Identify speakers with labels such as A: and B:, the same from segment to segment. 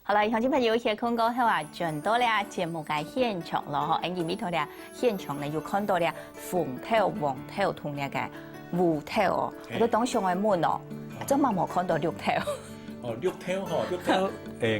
A: 好了，乡亲朋友，些看过后啊，转到了节目嘅现场咯，吼，因为头咧现场咧又看到了凤头、黄头同那个乌头哦，我都当上嘅门哦，怎么冇看到绿头？
B: 哦，绿头吼，绿头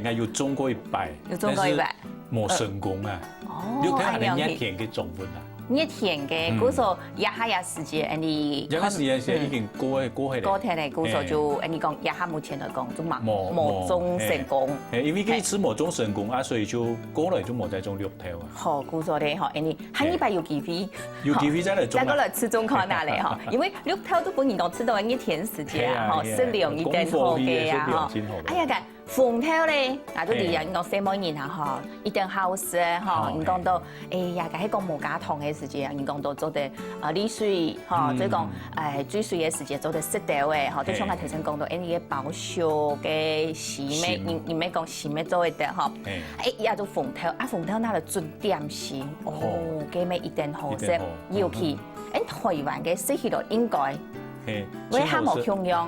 B: 我有中过一摆，
A: 有中过一摆，
B: 冇成功啊。
A: 哦，
B: 绿头係你一田嘅狀元啊。
A: 熱田嘅嗰時一下時間，你
B: 一下時間已經過去
A: 過去咧，嗰時就你講一下目前來講，就冇中成功。
B: 因為佢次冇中成功啊，所以就過來就冇再中綠頭啊。
A: 好，嗰時咧，嗬，你下禮拜有機會，
B: 有機會再來中。
A: 再過來吃中看下咧，嗬，因為綠頭都本年都吃到熱田時間啊，嗬，適量一定好嘅啊，嗬。哎呀個。鳳頭咧，啊都啲人講細每年啊，嗬，一定好食嗬。你講到呀，個喺個無加糖嘅時節，你講到做得利水，嗬，即係講水水嘅時節做得適當嘅，嗬。就像我頭先講到，你嘅包燒嘅細咩，你咩講細咩做得嗬？也做鳳頭，啊鳳頭那度準點心，哦，嘅咩一定好食，尤其台灣嘅食起來應該，我一下冇香樣。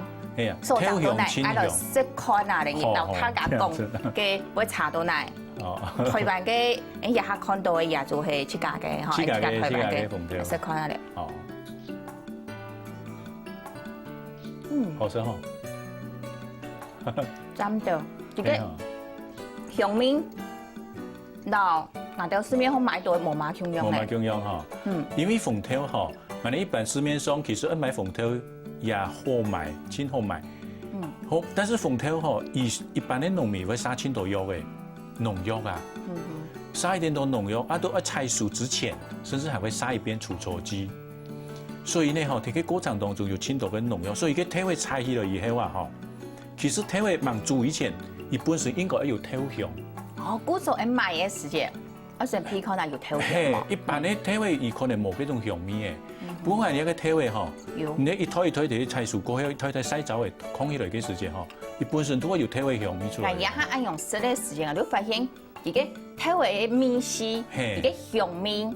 A: 所長到嚟，喺度識看啊，然後他講嘅會查到嚟。台灣嘅日下看到嘅也就係出價嘅，嚇，台灣嘅識看下嚟。哦。
B: 好食嗬。
A: 真到，這個香味，嗱到市面上買到冇買香樣咧。
B: 冇買香樣嚇。因為鳳頭嗬，我哋一般市面上其實買鳳頭。也好買，真好買。好，但是鳳頭吼，一般的農民會撒很多藥嘅，農藥啊，撒一點多農藥，啊都要採收之前，甚至還會撒一遍除草劑。所以呢，吼，喺個過程當中有很多嘅農藥，所以個頭會採起來以後啊，吼，其實頭會忙煮以前，伊本身應該要有頭香。
A: 哦，古時候買嘅時節，我想批可能有頭香嘛。
B: 一般的頭會伊可能冇嗰種香味嘅。不過你個頭嘅吼，你一推喺採收過後，推洗走嘅空起來嘅時間吼，伊本身都會有頭嘅香味出來。
A: 但一下按用食嘅時間，你發現而個頭嘅味絲，而個香味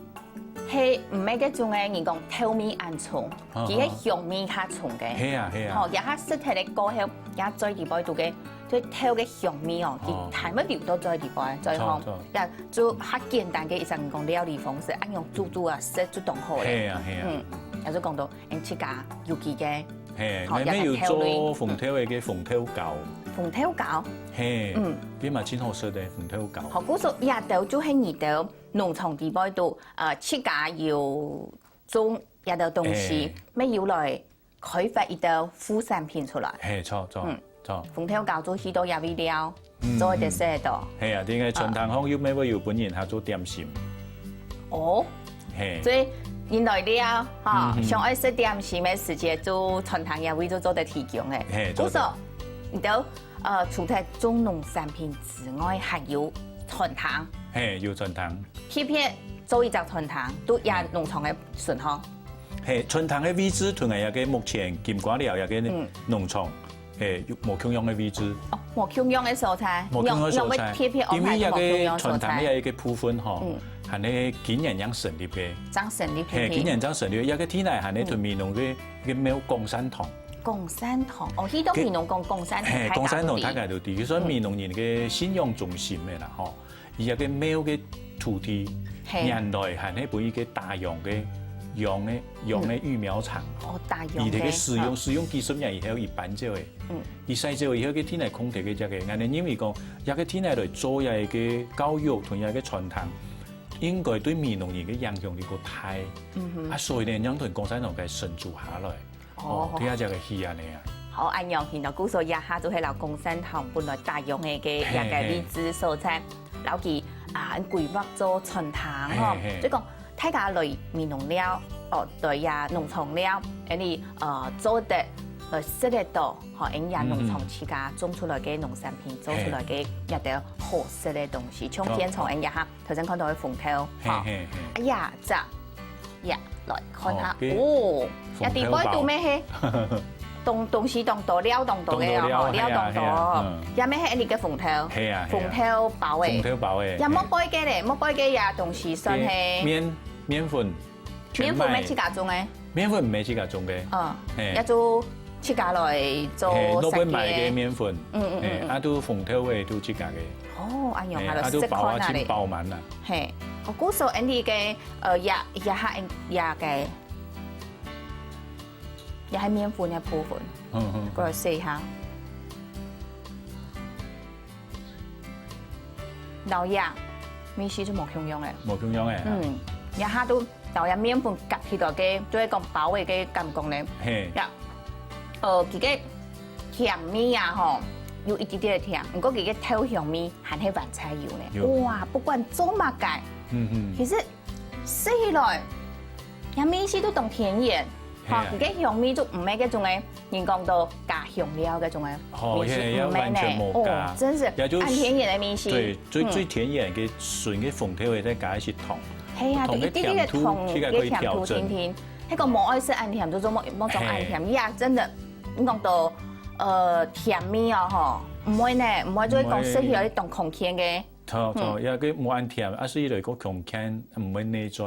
A: 係唔係嗰種嘅人講頭味暗重，而個香味較重嘅。
B: 係啊係啊。
A: 哦，一下食起嚟過後，一下再入去度嘅，即頭嘅香味哦，佢係乜料都再入去，再放，又做較簡單嘅一種講料理方式，按用煮啊食煮當好嘅。
B: 係啊係啊。
A: 有咗講到，出家要記嘅。
B: 係，你咩要做鳳頭嘅鳳頭餃？
A: 鳳頭餃。
B: 係。邊嘛真好食嘅鳳頭餃。
A: 好，嗰時日頭就喺二頭農場地擺度，出家要種一道東西，咩要來開發一道副產品出來。
B: 係錯。
A: 鳳頭餃做許多嘢味料，做得食到。
B: 係啊，點解春堂鄉要咩會要本人下做點心？
A: 哦。係。所以。現代料嚇，上愛食點心嘅時節做傳統嘢，為咗做得提供嘅。嗰時候，你都除咗種農產品之外，還有傳統。
B: 係，有傳統。
A: 偏偏做一隻傳統，都有農場嘅順項。
B: 係，傳統嘅位置同埋有個目前金瓜寮有個農場，冇香樣嘅位置。
A: 哦，冇香樣嘅蔬菜。
B: 冇香樣蔬菜。因為有個傳統嘅有一個部分嗬。係你今年樣成立嘅，今年樣成立，一個天嚟係你同面農嘅咩共產堂。共產堂，哦，呢度面農講共產堂。共產堂大概就地，所以面農人嘅信仰中心嘅啦，嗬。而有個苗嘅土地，原來係你本一個大洋嘅養嘅育苗場。哦，大洋嘅。而佢嘅使用幾十年以後，而搬走嘅。而細走以後，個天嚟空地嘅只嘅，人哋因為講一個天嚟嚟做一個教育同一個傳統。應該對面農人嘅影響力個大，所以咧讓同共產黨嘅存住下來。哦，睇下就係戲啊你啊。好，
A: 按樣現在古時一下就係老共產黨本來大用嘅一個位置所在，老佢規劃做傳統嗬，即係講睇下類面農料，哦對呀農場料，你做得食得到，學人家農場自家種出來嘅農產品，做出來嘅一啲好食嘅東西，從天從人家頭先看到嘅鳳頭，哎呀，來看下，哦，一啲擺到咩係？東西當多，料當多嘅哦，料當多，有咩係你嘅鳳頭？鳳頭包嘅，有冇擺嘅咧？冇擺嘅呀，東西算係麵粉咩自家種嘅？麵粉唔係自家種嘅，一做。自家来做
B: 攞本買嘅麵粉，啊都風頭嘅都自家嘅。
A: 哦，安用下來
B: 都包啊，真包滿啦。
A: 係，我估數安啲嘅也係麵粉嘅部分，過嚟試下。老嘢，米絲就冇香用嘅，
B: 冇香用嘅。
A: 一下都老嘢麵粉夾起到嘅，做一個包嘅嘅感覺咧。係。佢嘅甜味啊，嗬，有一啲啲嘅甜，不過佢嘅透香味係喺白菜油咧。哇，不管做乜嘅，其實食起來，有米絲都當甜嘢。嚇，佢嘅香味就唔係嗰種嘅，人講到加香料嗰種嘅米絲，唔係呢。哦，真是按甜嘢嘅米絲。
B: 對，最甜嘢嘅純嘅風頭會再加一些糖。
A: 係啊，一啲啲嘅糖嘅甜度甜甜，一個冇愛食按甜，就做冇種按甜，呀，真的。講到甜味啊，嗬，唔會呢，唔會再講食起來啲當空氣嘅。
B: 錯，因為佢冇按甜，啊，所以嚟個空氣唔會內在。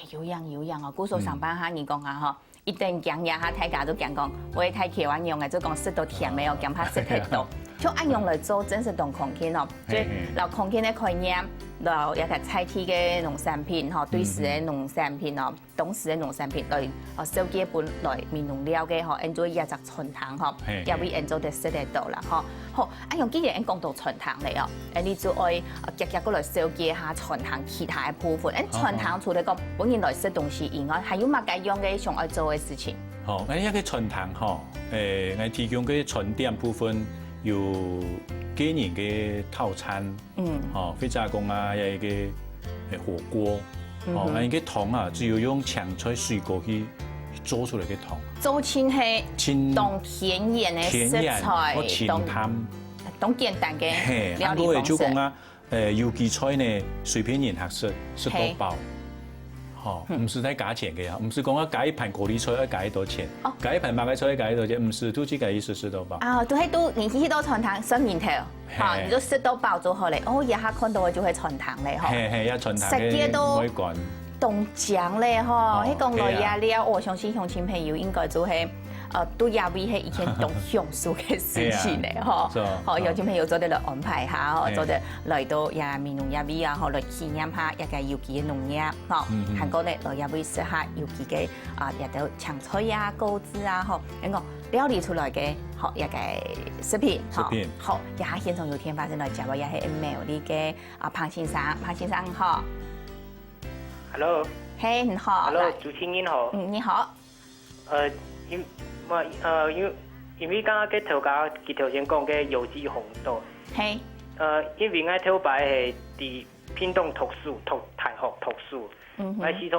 A: 有樣哦，古時上班下人講下嗬，一定講下下大家都講，我太喜歡用嘅，就講食到甜嘅哦，驚怕食太多。就按用嚟做，真是當空氣哦，所以攞空氣嘅概念，攞一個菜體嘅農產品嗬，對時嘅農產品哦，當時嘅農產品來收幾本來面農料嘅嗬，按做一隻春糖嗬，也會按做得食得到啦嗬。好，按用幾樣講到春糖嚟哦，你就愛夾夾過來收幾下春糖其他嘅部分。春糖除咗講本人來食東西以外，還有乜嘅樣嘅想愛做嘅事情？
B: 好，一個春糖嗬，我提供嘅春點部分。有幾年嘅套餐，非加工啊，有一個火鍋，那一個糖啊，只要用青菜水果去做出來嘅糖，
A: 做清係當甜鹽嘅食材，
B: 清淡，
A: 當簡單嘅料理方式。
B: 就講啊，有機菜呢，隨便任何食到飽。唔是睇價錢嘅嚇，唔是講加一盤高麗菜要加多錢，加一盤馬雞菜要加多錢，唔是都只加意思食到飽。啊，
A: 都係都年紀多春糖新年頭，嚇，你都食到飽咗後嚟，哦，一下看到嘅就係春糖嚟，嗬。
B: 係，一春糖嘅唔可以講。
A: 凍醬咧，嗬，喺講來呀了，我相信鄉親朋友應該就係。都也會係一件當享受嘅事情嚟，嗬，有啲朋友做得嚟安排下，嗬，做得嚟到也面農也會啊，嗬，來體驗下一個有機嘅農業，嗬，韓國咧來也會食下有機嘅亦都青菜啊、果子啊，嗬，一個料理出來嘅，嗬，一個食品，嗬，好，一下現場有天發生來接我，也係美麗嘅彭先生，嗬
C: ，Hello，
A: 嘿，你好
C: ，Hello， 主持人好，
A: 你好，
C: 因為剛剛嘅頭先講嘅有機紅豆，
A: 係，
C: 因為我頭擺係喺屏東大學讀書，我始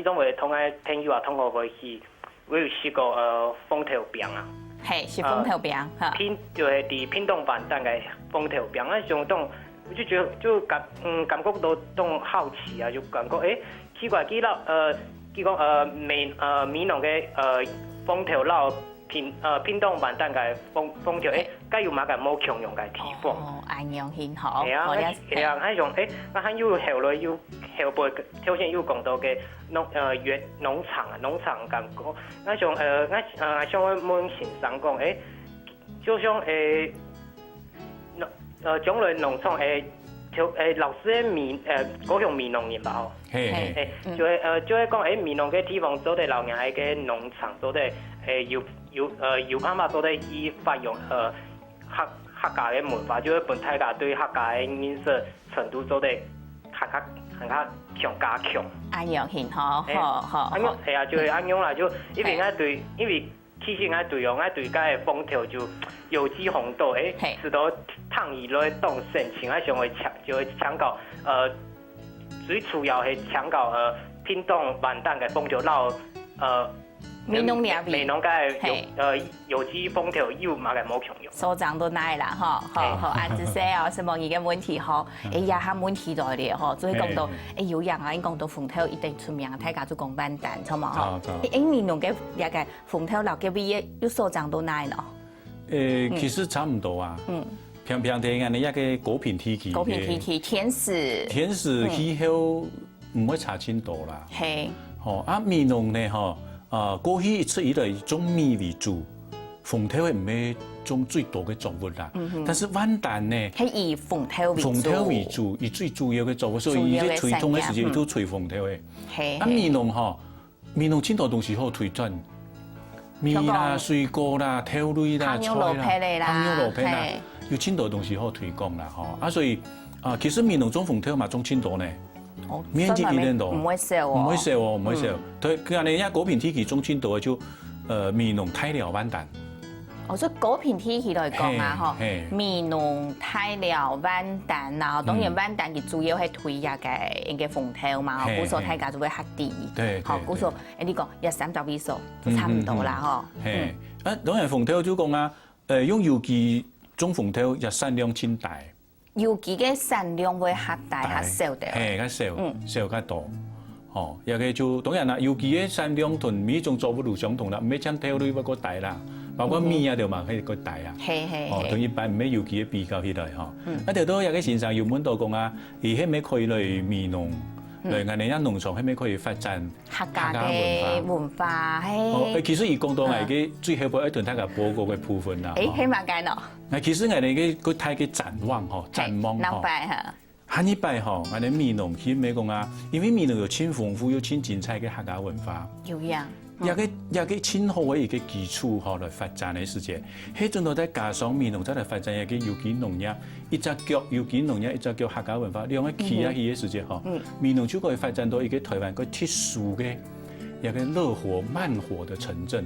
C: 終會同我朋友啊同學會去，我有試過風頭餅啊，
A: 係是風頭餅，
C: 就係喺屏東板凳嘅風頭餅，我想當我就覺得就感覺到種好奇啊，就感覺奇怪佢講美濃嘅風頭撈屏東板凳嘅風頭，梗要買個冇強用嘅地方。
A: 哦，安樣很好。
C: 係啊，喺用我喺要後來要後背，頭先要講到嘅農場感覺，我想我想問先生講就像種類農場老師嘅嗰種面農人吧，就係講面農嘅地方做啲老人喺嘅農場做啲要辦法做啲以發揚客家嘅文化，就係本大家對客家嘅認識程度做啲更加加強。
A: 安樣很好，好。
C: 係啊，就係安樣啦，就因為其實我對我對家嘅風頭就有機紅豆，是到湯魚來當盛情，我想會搶購最主要係搶購屏東板凳嘅風頭撈
A: 美濃
C: 嘅有機風頭要買嘅冇強用。
A: 所長都嚟啦，好，安子些哦，什麼嘢嘅問題嗬？呀下問題來咧嗬，所以講到有人啊，講到風頭一定出名，大家就講板凳，錯嘛嗬？美濃嘅一個風頭撈嘅味有所長都嚟咯。
B: 其實差唔多啊。平地嘅你一個果品天氣，
A: 甜食
B: 氣候唔會差真多啦。
A: 係。
B: 美濃呢嗬？過去一直以來種米為主，鳳頭唔係種最多嘅作物啦，但是豌蛋呢
A: 係以鳳頭為主，
B: 鳳頭為主，以最主要嘅作物，所以伊喺推動嘅時候都推鳳頭嘅。
A: 係。
B: 啊，米農嗬，米農真多東西好推轉，米啦、水果啦、豆類啦、菜啦、香料蘿蔔啦，有真多東西好推廣啦，嗬。啊，所以啊，其實米農種鳳頭嘛種真多呢。面積一定多，
A: 唔會少喎，
B: 唔會少喎，唔會少。對，佢哋而家果片天氣種真多就米農大寮豌蛋。
A: 我說果片天氣來講啊，嗬，米農大寮豌蛋啊，當然豌蛋佢主要係推入嘅應該鳳頭嘛，估數大家就會黑啲。
B: 對，
A: 好，估數呢個130位數就差唔多啦，嗬。
B: 啊，當然鳳頭就講啊，用有機種鳳頭日產量真大。
A: 有機嘅產量會較大較少啲，
B: 係較少，少較多，哦，又個就當然啦，有機嘅產量同每種作物都相同啦，唔係像豆類不過大啦，包括米啊條嘛係個大啊，哦，同一般唔係有機嘅比較起來嗬，啊條都有個現象有滿多講啊，而係咪可以嚟米農？嚟我哋一農場係咪可以發展
A: 客家嘅文化？係。
B: 其實而講到我哋嘅最後一段睇下報告嘅部分啦。
A: 誒，起碼解咯。
B: 其實我哋嘅個睇嘅展望嗬，展望嗬。下一擺嗬，我哋米農佢咪講啊，因為米農有千豐富、有千精彩嘅客家文化。
A: 有呀。
B: 有個千好嘅一個基礎嗬來發展嘅時節，喺陣度在加上米農再來發展一個有機農業，一隻腳有機農業，一隻腳客家文化，兩個企業嘅時節嗬，米農就可以發展到一個台灣個特殊嘅一個樂活慢活嘅城鎮。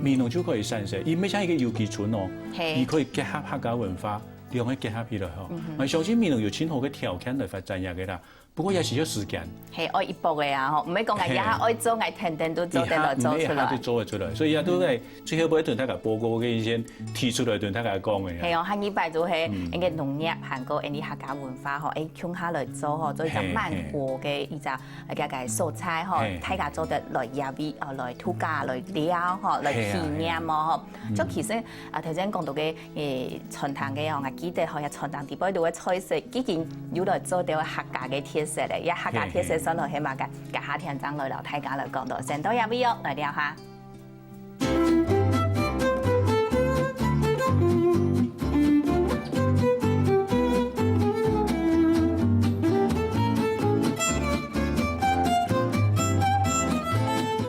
B: 米農就可以產生，而唔係像一個有機村哦，而可以結合客家文化，兩個結合起來嗬。我相信米農有千好嘅條件來發展一個啦。不過也是要時間，
A: 係愛一步嘅啊！唔係講係一下愛做，係天天都做得來做出來。
B: 都做得出來，所以也都係最後一段大家報告嘅先提出來對大家講嘅。
A: 係啊，下禮拜就係一個農業行過一啲客家文化嗬，誒共下來做嗬，做一隻慢活嘅一隻嘅素菜嗬，大家做得來入味哦，來土家來料嗬，來體驗喎嗬。咁其實啊頭先講到嘅傳統嘅我記得嗬，傳統地方度嘅菜式，已經有來做到客家嘅特色咧，一客家特色上來起碼嘅夏天長來留大家來講到，成多入味哦，來聊下。